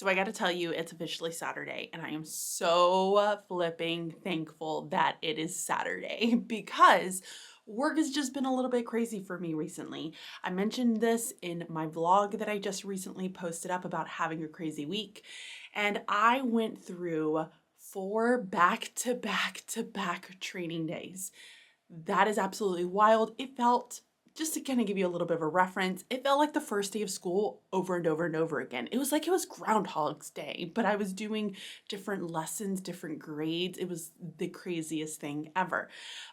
So I got to tell you, it's officially Saturday, and I am so flipping thankful that it is Saturday because work has just been a little bit crazy for me recently. I mentioned this in my vlog that I just recently posted up about having a crazy week, and I went through 4 back-to-back-to-back training days. That is absolutely wild. It felt, just to kind of give you a little bit of a reference, it felt like the first day of school over and over and over again. It was like it was Groundhog's Day, but I was doing different lessons, different grades. It was the craziest thing ever.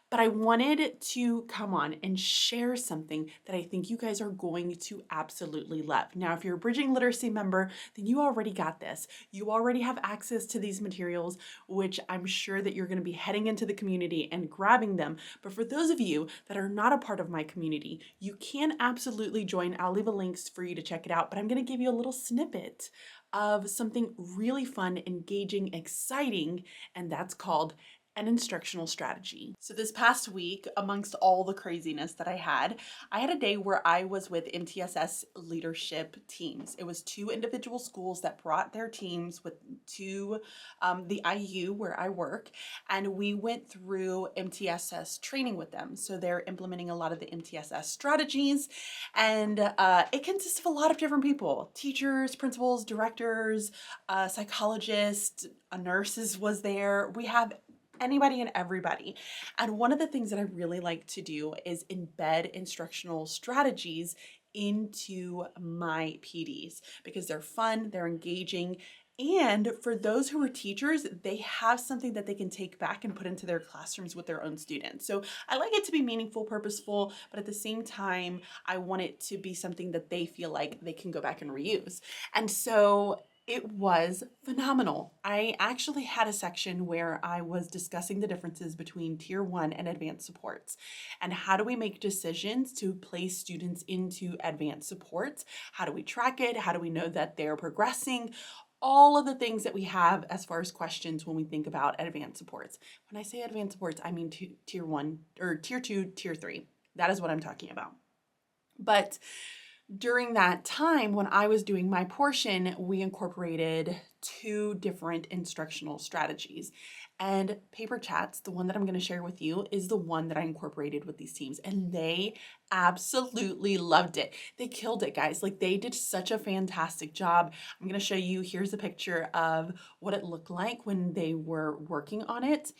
But I wanted to come on and share something that I think you guys are going to absolutely love. Now, if you're a Bridging Literacy member, then you already got this. You already have access to these materials, which I'm sure that you're going to be heading into the community and grabbing them. But for those of you that are not a part of my community, you can absolutely join. I'll leave a link for you to check it out, but I'm going to give you a little snippet of something really fun, engaging, exciting, and that's called an instructional strategy. So this past week, amongst all the craziness that I had a day where I was with MTSS leadership teams. It was 2 individual schools that brought their teams with to the IU where I work, and we went through MTSS training with them. So they're implementing a lot of the MTSS strategies, and it consists of a lot of different people: teachers, principals, directors, psychologists, nurses was there. We have anybody and everybody. And one of the things that I really like to do is embed instructional strategies into my PDs because they're fun, they're engaging, and for those who are teachers, they have something that they can take back and put into their classrooms with their own students. So I like it to be meaningful, purposeful, but at the same time, I want it to be something that they feel like they can go back and reuse. And so it was phenomenal. I actually had a section where I was discussing the differences between Tier 1 and advanced supports, and how do we make decisions to place students into advanced supports? How do we track it? How do we know that they're progressing? All of the things that we have as far as questions when we think about advanced supports. When I say advanced supports, I mean Tier 1 or Tier 2, Tier 3. That is what I'm talking about. But during that time, when I was doing my portion, we incorporated 2 different instructional strategies. And paper chats, the one that I'm going to share with you, is the one that I incorporated with these teams. And they absolutely loved it. They killed it, guys. Like, they did such a fantastic job. I'm going to show you, here's a picture of what it looked like when they were working on it.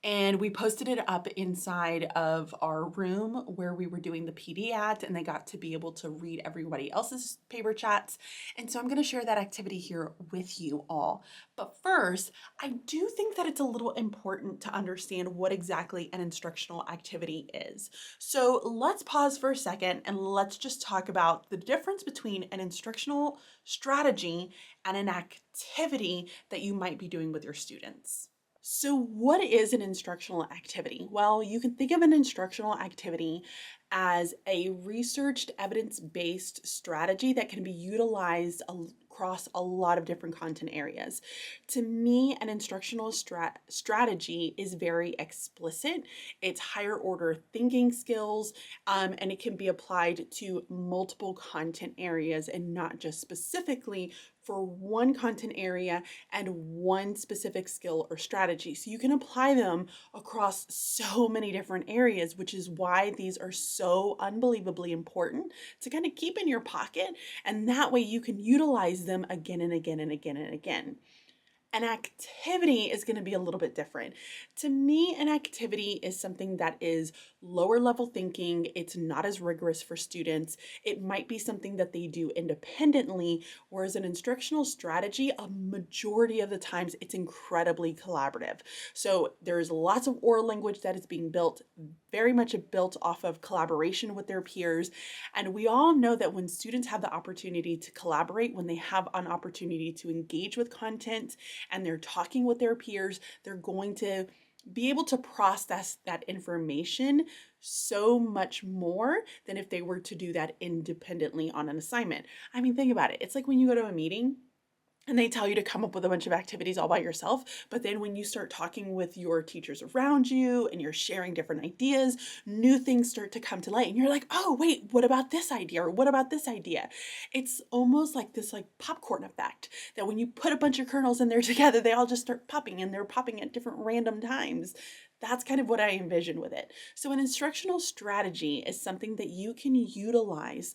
And we posted it up inside of our room where we were doing the PD at, and they got to be able to read everybody else's paper chats. And so I'm going to share that activity here with you all. But first, I do think that it's a little important to understand what exactly an instructional activity is. So let's pause for a second and let's just talk about the difference between an instructional strategy and an activity that you might be doing with your students. So what is an instructional activity? Well, you can think of an instructional activity as a researched, evidence-based strategy that can be utilized across a lot of different content areas. To me, an instructional strategy is very explicit. It's higher order thinking skills, and it can be applied to multiple content areas and not just specifically for one content area and one specific skill or strategy. So you can apply them across so many different areas, which is why these are so unbelievably important to kind of keep in your pocket. And that way you can utilize them again and again and again and again. An activity is going to be a little bit different. To me, an activity is something that is lower level thinking. It's not as rigorous for students. It might be something that they do independently, whereas an instructional strategy, a majority of the times, it's incredibly collaborative. So there's lots of oral language that is being built, very much built off of collaboration with their peers. And we all know that when students have the opportunity to collaborate, when they have an opportunity to engage with content, and they're talking with their peers, they're going to be able to process that information so much more than if they were to do that independently on an assignment. I mean, think about it. It's like when you go to a meeting and they tell you to come up with a bunch of activities all by yourself. But then when you start talking with your teachers around you and you're sharing different ideas, new things start to come to light. And you're like, oh, wait, what about this idea? Or what about this idea? It's almost like this like popcorn effect that when you put a bunch of kernels in there together, they all just start popping, and they're popping at different random times. That's kind of what I envision with it. So an instructional strategy is something that you can utilize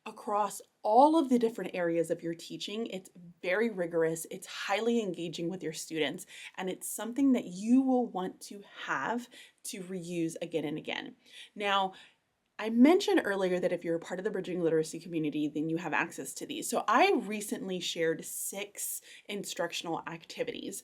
across all of the different areas of your teaching. It's very rigorous, it's highly engaging with your students, and it's something that you will want to have to reuse again and again. Now, I mentioned earlier that if you're a part of the Bridging Literacy community, then you have access to these. So I recently shared 6 instructional activities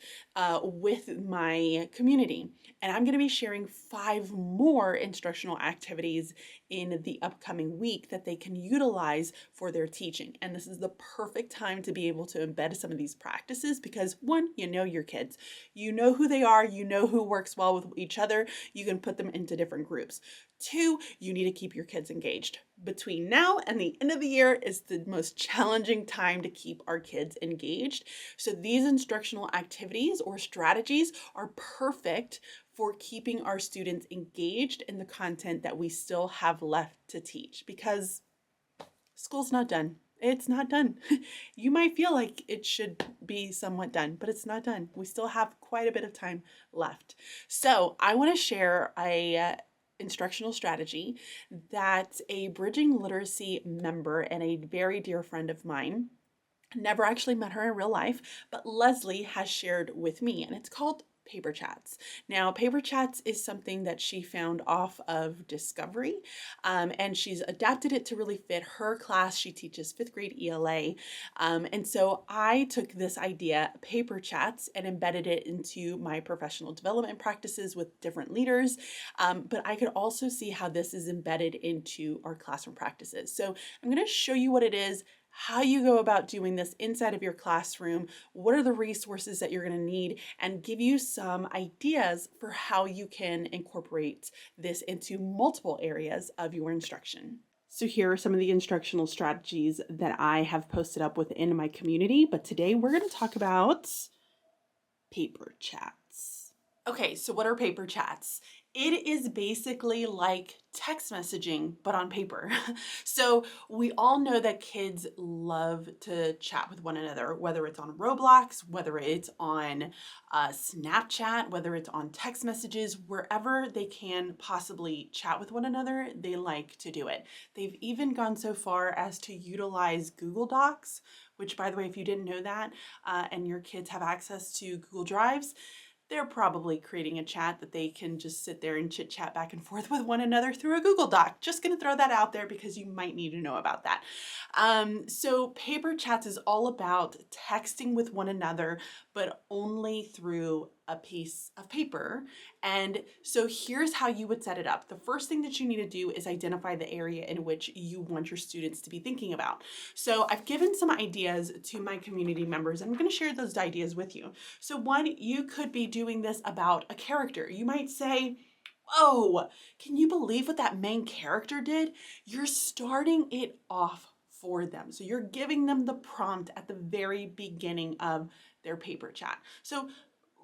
with my community, and I'm going to be sharing 5 more instructional activities in the upcoming week that they can utilize for their teaching. And this is the perfect time to be able to embed some of these practices because, one, you know your kids, you know who they are, you know who works well with each other, you can put them into different groups. 2, you need to keep your kids engaged. Between now and the end of the year is the most challenging time to keep our kids engaged. So these instructional activities or strategies are perfect for keeping our students engaged in the content that we still have left to teach, because school's not done. It's not done. You might feel like it should be somewhat done, but it's not done. We still have quite a bit of time left. So I want to share a instructional strategy that a Bridging Literacy member and a very dear friend of mine, never actually met her in real life, but Leslie has shared with me, and it's called Paper Chats. Now, Paper Chats is something that she found off of Discovery, and she's adapted it to really fit her class. She teaches 5th grade ELA, and so I took this idea, Paper Chats, and embedded it into my professional development practices with different leaders, but I could also see how this is embedded into our classroom practices. So I'm going to show you what it is, how you go about doing this inside of your classroom, what are the resources that you're going to need, and give you some ideas for how you can incorporate this into multiple areas of your instruction. So here are some of the instructional strategies that I have posted up within my community, but today we're going to talk about paper chats. Okay, so what are paper chats? It is basically like text messaging, but on paper. So we all know that kids love to chat with one another, whether it's on Roblox, whether it's on Snapchat, whether it's on text messages, wherever they can possibly chat with one another, they like to do it. They've even gone so far as to utilize Google Docs, which, by the way, if you didn't know that, and your kids have access to Google Drives, they're probably creating a chat that they can just sit there and chit chat back and forth with one another through a Google Doc. Just going to throw that out there because you might need to know about that. So paper chats is all about texting with one another, but only through a piece of paper. And so here's how you would set it up. The first thing that you need to do is identify the area in which you want your students to be thinking about. So I've given some ideas to my community members, and I'm going to share those ideas with you. So one, you could be doing this about a character. You might say, "Oh, can you believe what that main character did?" You're starting it off for them. So you're giving them the prompt at the very beginning of their paper chat. So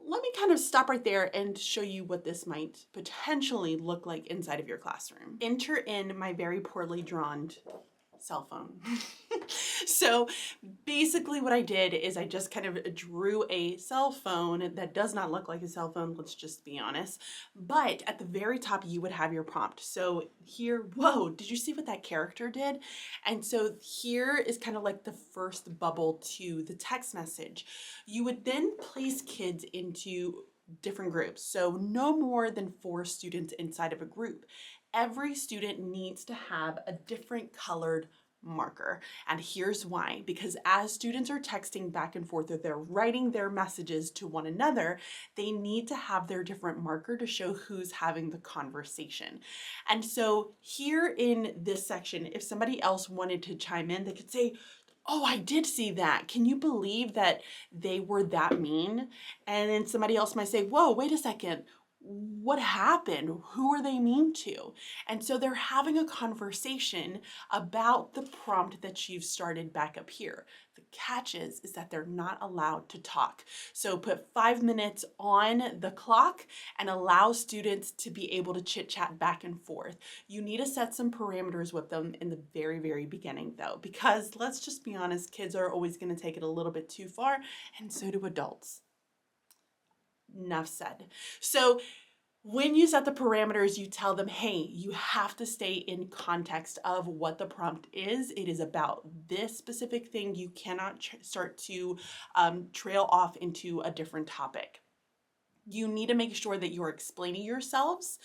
let me kind of stop right there and show you what this might potentially look like inside of your classroom. Enter in my very poorly drawn cell phone. So basically what I did is I just kind of drew a cell phone that does not look like a cell phone, let's just be honest. But at the very top, you would have your prompt. So here, whoa, did you see what that character did? And so here is kind of like the first bubble to the text message. You would then place kids into different groups. So no more than 4 students inside of a group. Every student needs to have a different colored marker. And here's why. Because as students are texting back and forth or they're writing their messages to one another, they need to have their different marker to show who's having the conversation. And so here in this section, if somebody else wanted to chime in, they could say, "Oh, I did see that. Can you believe that they were that mean?" And then somebody else might say, "Whoa, wait a second. what happened? Who are they mean to? And so they're having a conversation about the prompt that you've started back up here. The catch is that they're not allowed to talk. So put 5 minutes on the clock and allow students to be able to chit chat back and forth. You need to set some parameters with them in the very, very beginning though, because let's just be honest, kids are always going to take it a little bit too far, and so do adults. Enough said. So when you set the parameters, you tell them, hey, you have to stay in context of what the prompt is. It is about this specific thing. You cannot start to trail off into a different topic. You need to make sure that you're explaining yourselves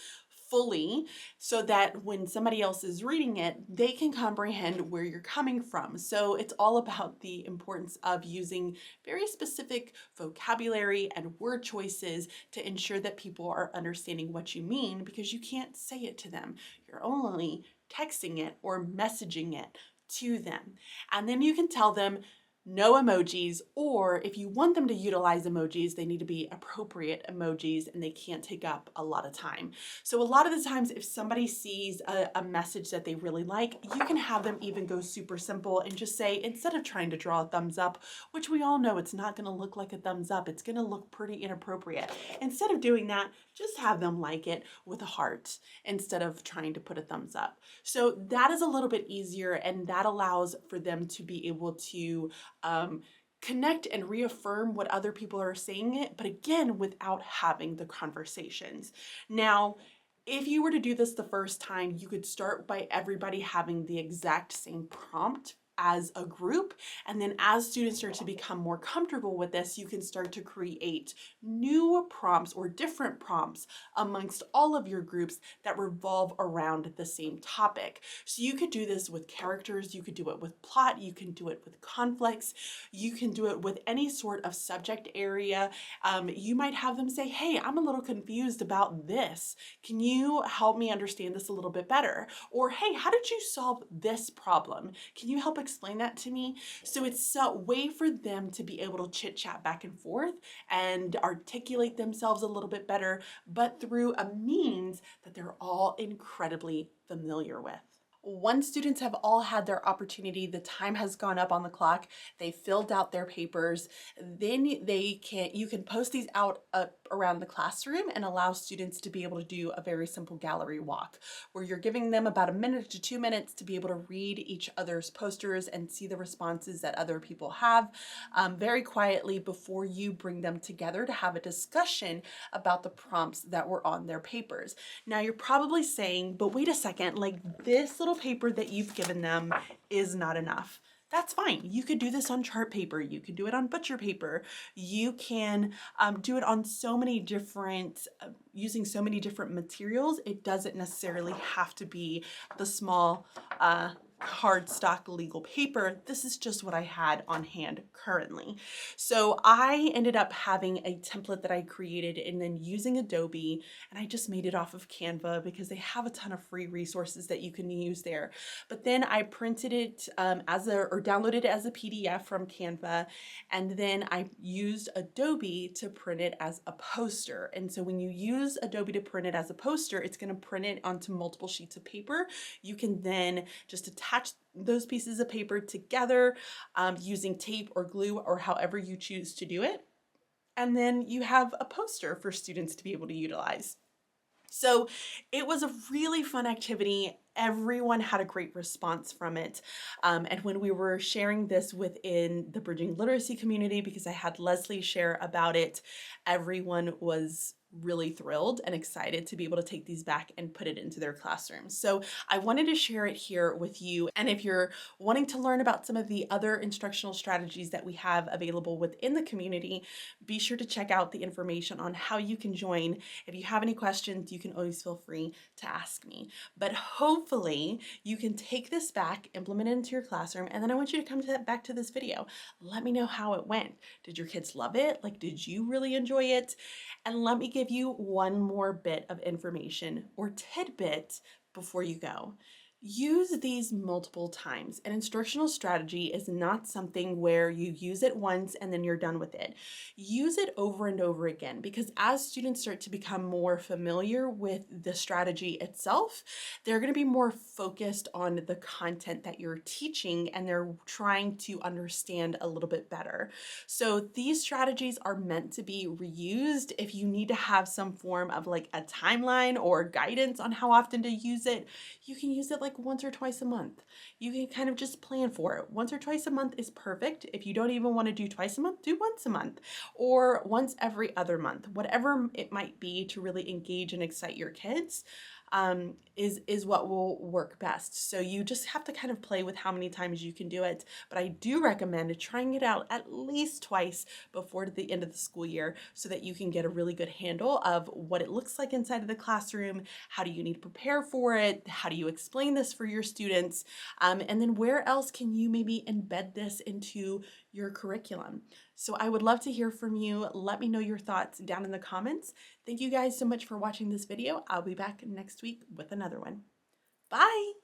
fully so that when somebody else is reading it, they can comprehend where you're coming from. So it's all about the importance of using very specific vocabulary and word choices to ensure that people are understanding what you mean, because you can't say it to them. You're only texting it or messaging it to them. And then you can tell them no emojis, or if you want them to utilize emojis, they need to be appropriate emojis and they can't take up a lot of time. So a lot of the times if somebody sees a message that they really like, you can have them even go super simple and just say, instead of trying to draw a thumbs up, which we all know it's not going to look like a thumbs up, it's going to look pretty inappropriate. Instead of doing that, just have them like it with a heart instead of trying to put a thumbs up. So that is a little bit easier, and that allows for them to be able to connect and reaffirm what other people are saying it, but again, without having the conversations. Now, if you were to do this the first time, you could start by everybody having the exact same prompt as a group. And then as students start to become more comfortable with this, you can start to create new prompts or different prompts amongst all of your groups that revolve around the same topic. So you could do this with characters, you could do it with plot, you can do it with conflicts, you can do it with any sort of subject area. You might have them say, hey, I'm a little confused about this. Can you help me understand this a little bit better? Or, hey, how did you solve this problem? Can you help explain that to me? So it's a way for them to be able to chit chat back and forth and articulate themselves a little bit better, but through a means that they're all incredibly familiar with. Once students have all had their opportunity, the time has gone up on the clock, they filled out their papers, then you can post these out around the classroom and allow students to be able to do a very simple gallery walk, where you're giving them about 1 to 2 minutes to be able to read each other's posters and see the responses that other people have very quietly before you bring them together to have a discussion about the prompts that were on their papers. Now you're probably saying, but wait a second, like this little paper that you've given them is not enough. That's fine. You could do this on chart paper. You can do it on butcher paper. You can do it on so many different, using so many different materials. It doesn't necessarily have to be the small cardstock legal paper. This is just what I had on hand currently. So I ended up having a template that I created and then using Adobe, and I just made it off of Canva because they have a ton of free resources that you can use there. But then I printed it or downloaded it as a PDF from Canva, and then I used Adobe to print it as a poster. And so when you use Adobe to print it as a poster, it's going to print it onto multiple sheets of paper. You can then just attach those pieces of paper together using tape or glue or however you choose to do it. And then you have a poster for students to be able to utilize. So it was a really fun activity. Everyone had a great response from it. And when we were sharing this within the Bridging Literacy community, because I had Leslie share about it, everyone was really thrilled and excited to be able to take these back and put it into their classrooms. So I wanted to share it here with you. And if you're wanting to learn about some of the other instructional strategies that we have available within the community, be sure to check out the information on how you can join. If you have any questions, you can always feel free to ask me. But hopefully you can take this back, implement it into your classroom, and then I want you to come back to this video. Let me know how it went. Did your kids love it? Like, did you really enjoy it? And let me give you one more bit of information or tidbit before you go. Use these multiple times. An instructional strategy is not something where you use it once and then you're done with it. Use it over and over again, because as students start to become more familiar with the strategy itself, they're going to be more focused on the content that you're teaching and they're trying to understand a little bit better. So these strategies are meant to be reused. If you need to have some form of like a timeline or guidance on how often to use it, you can use it like once or twice a month. You can kind of just plan for it. Once or twice a month is perfect. If you don't even want to do twice a month, do once a month or once every other month, whatever it might be to really engage and excite your kids. Is what will work best. So you just have to kind of play with how many times you can do it. But I do recommend trying it out at least twice before the end of the school year so that you can get a really good handle of what it looks like inside of the classroom. How do you need to prepare for it? How do you explain this for your students? And then where else can you maybe embed this into your curriculum? So I would love to hear from you. Let me know your thoughts down in the comments. Thank you guys so much for watching this video. I'll be back next week with another one. Bye.